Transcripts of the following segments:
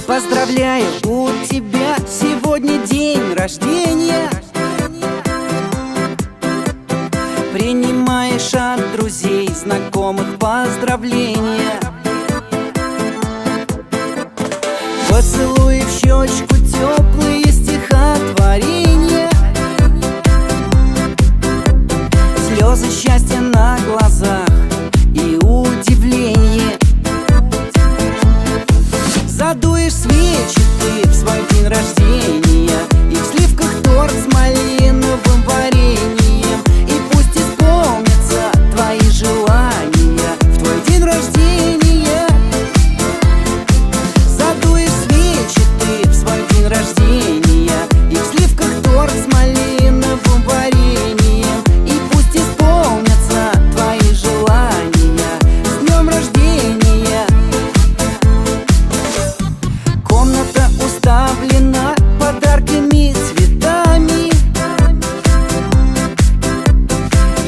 Поздравляю, у тебя сегодня день рождения. Принимаешь от друзей, знакомых поздравления. Поцелуй в щечку, теплые стихотворения. Слезы счастья на глазах и удивление. Задуешь свечи ты в свой день рождения, и в сливках торт с малиновым вареньем. И пусть исполнятся твои желания в твой день рождения. Задуешь свечи ты в свой день рождения, и в сливках торт с малиновым вареньем. И пусть исполнятся твои желания. С днем рождения! Комната уставлена подарками, цветами,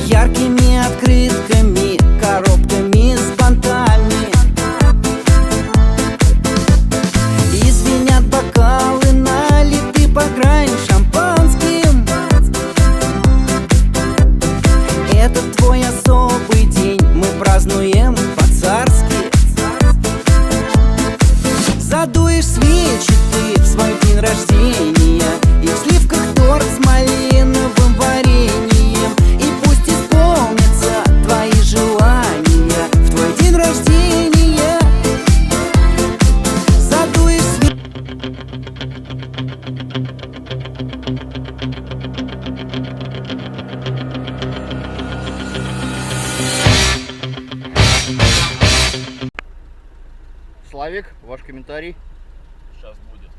яркими открытками, коробками с бантами. И звенят бокалы, налиты по грани шампанским. Это твой особый день, мы празднуем по-царски. Задуешь свечи ты в свой день рождения, и в сливках торт с малиновым вареньем. И пусть исполнятся твои желания в твой день рождения. Задуешь Славик, ваш комментарий. Сейчас будет.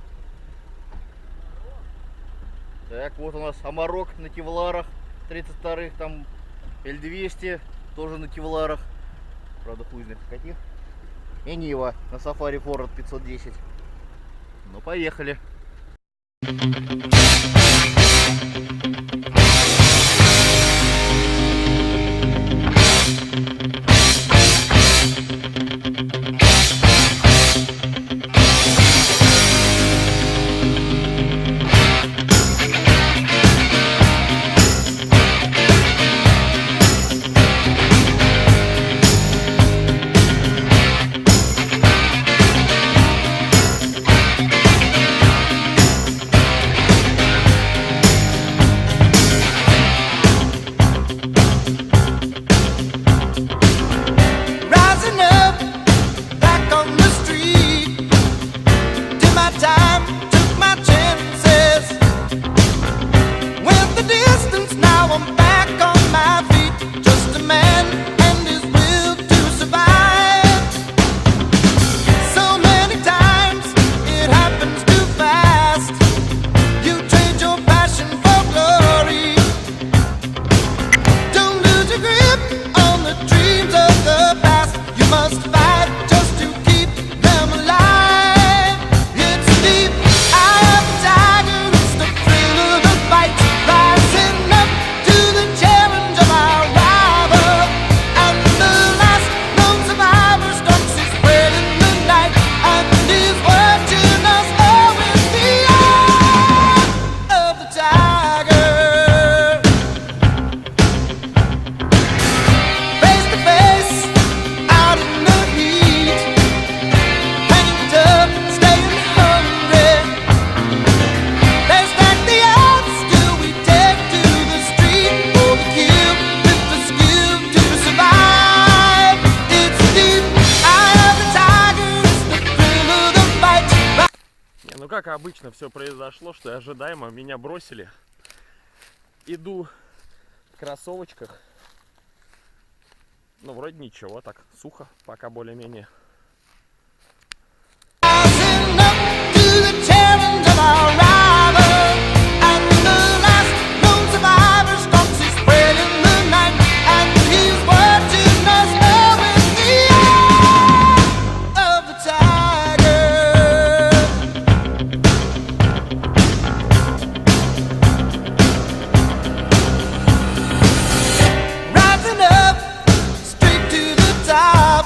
Так, вот у нас Амарок на кевларах 32-х, там L200 тоже на кевларах. Правда, хуй знает каких. И Нива на Safari Forward 510. Ну, поехали. Rising up back on the street, did my time, took my chances. Went the distance, now I'm back on my feet. Just a man and his will to survive. So many times it happens too fast. You trade your passion for glory. Don't lose your grip on the dreams of the past. You must fight just to keep them alive. It's deep, eye of the tiger, it's the thrill of the fight. Rising up to the challenge of our rival. And the last known survivor stalks his spread in the night, and is watching us all with the eye of the tiger. Face to face, out in the heat, hanging tough, staying hungry. They stack the odds, still we take to the street for the kill, with the skill to survive. It's deep, eye of the tiger, it's the thrill of the fight. Не, ну как обычно все произошло, что ожидаемо меня бросили. Иду в кроссовочках. Ну вроде ничего, так сухо, пока более-менее. Rising up to the challenge of our rival, and the last known survivor stalks his spread in the night, and he's watching us all with the eye of the tiger. Rising up straight to the top.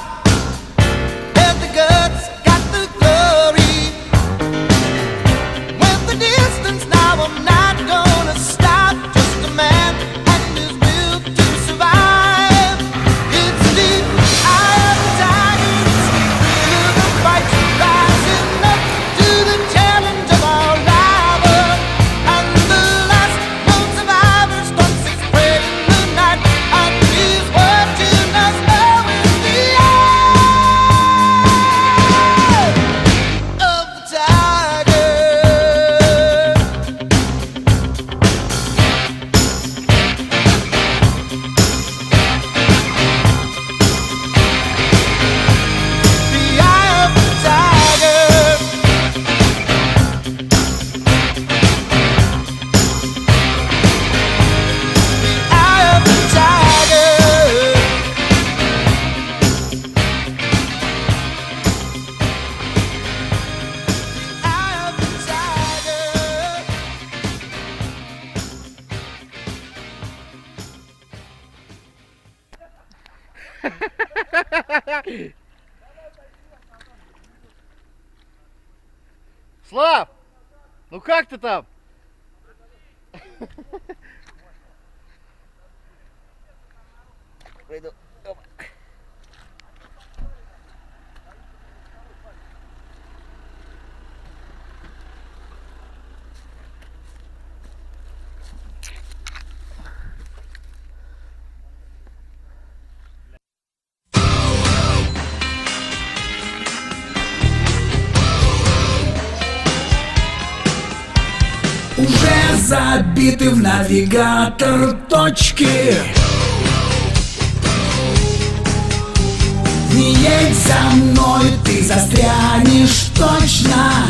Слав! Ну как ты там? Пойду. Опа. Уже забиты в навигатор точки. Не едь за мной, ты застрянешь точно.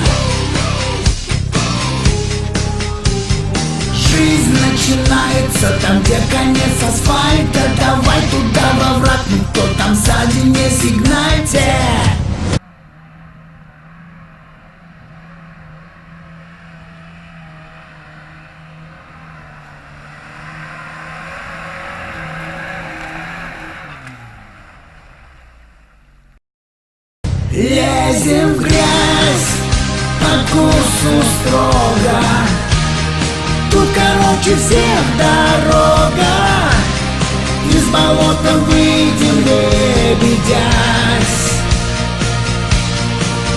Жизнь начинается там, где конец асфальта. Давай туда во враг, ну кто там сзади, не сигнальте. Лезем в грязь по курсу строго. Тут короче всех дорога. Из болота выйдем, лебедясь.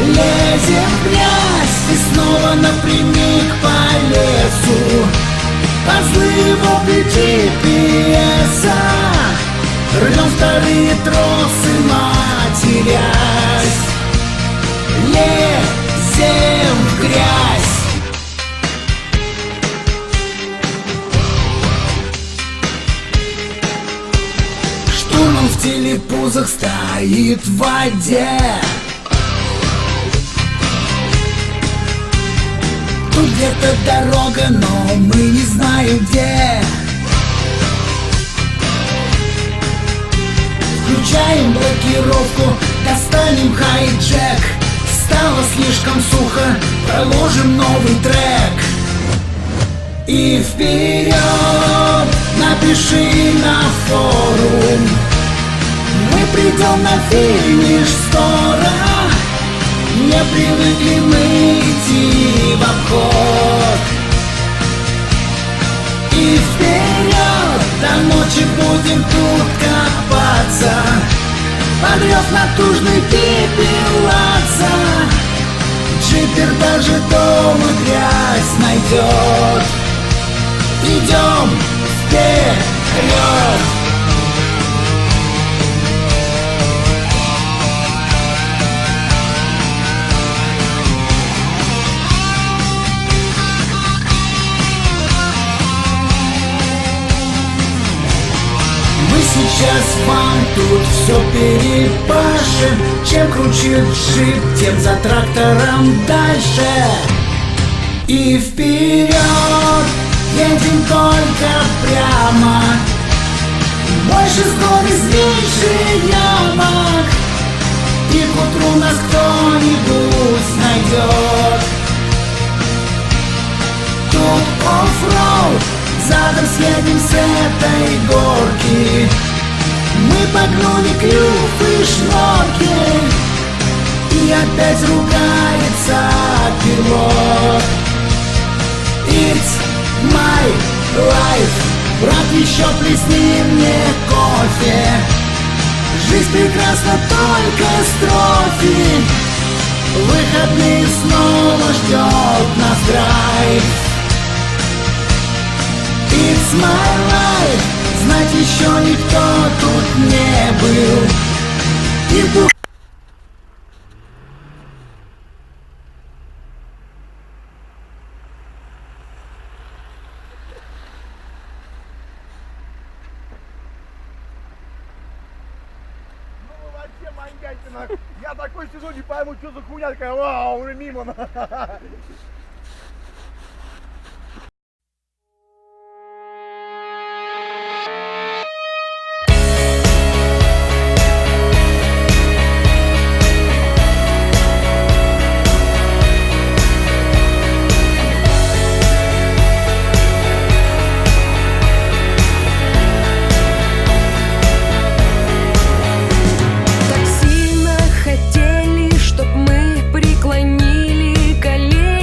Лезем в грязь и снова напрямик по лесу. По взрыву GPS-а рвем вторые тросы, матерясь. Лезем в грязь. Штурман в телепузах стоит в воде. Тут где-то дорога, но мы не знаем где. Включаем блокировку, достанем хайджек. Стало слишком сухо, проложим новый трек. И вперед напиши на форум. Мы придем на финиш скоро. Не привыкли мы идти в обход. И вперед до ночи будем тут копаться. Под рев натужный пепелаться. Джипер даже дома грязь найдет. Идем вперед. Сейчас вам тут все перепашем. Чем круче джип, тем за трактором дальше. И вперед едем только прямо. Больше скорость, меньше ямок. И к утру нас кто-нибудь найдет. Тут оффроуд, задом съедем с этой горки. Мы погнули клюв и шнурки. И опять ругается пилот. It's my life. Брат, еще плесни мне кофе. Жизнь прекрасна, только строфи. Выходные снова ждет нас драйв. It's my life. Знать еще никто тут не был. И Вообще маньяки, нахуй. Я такой сижу, не пойму, что за хуйня такая. Вау, уже мимо. Так сильно хотели, чтоб мы преклонили колени.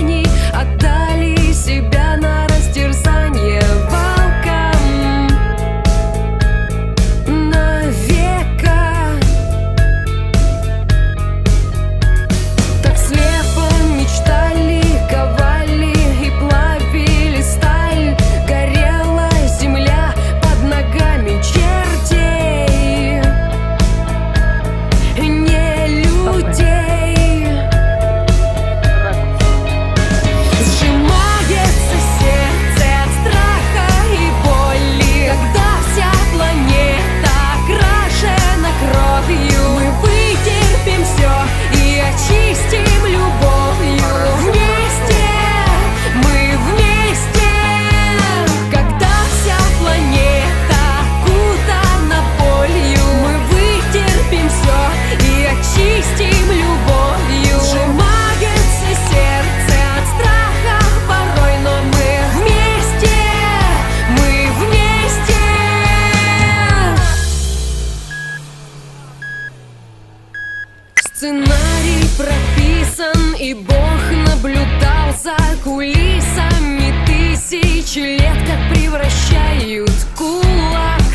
И Бог наблюдал за кулисами тысячи лет, как превращают кулак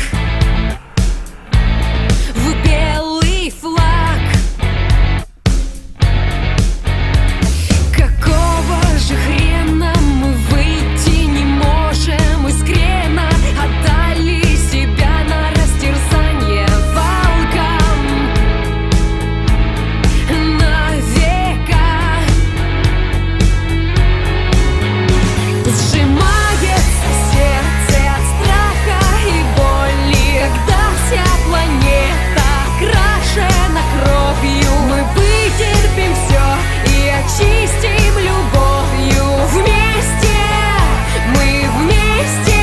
в белый флаг. Какого же хрена мы выйти не можем из крена? Отдали себя на растерзание волкам на века. Сжимается сердце от страха и боли, когда вся планета окрашена кровью. Мы вытерпим все и очистим любовью. Вместе, мы вместе.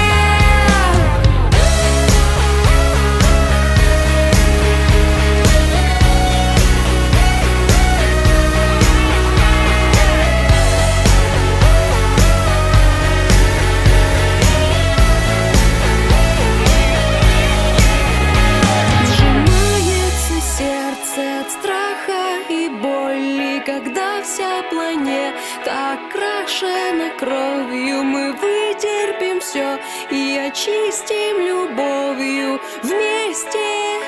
Сжимается сердце от страха и боли, когда вся планета окрашена кровью. Мы вытерпим все и очистим любовью. Вместе.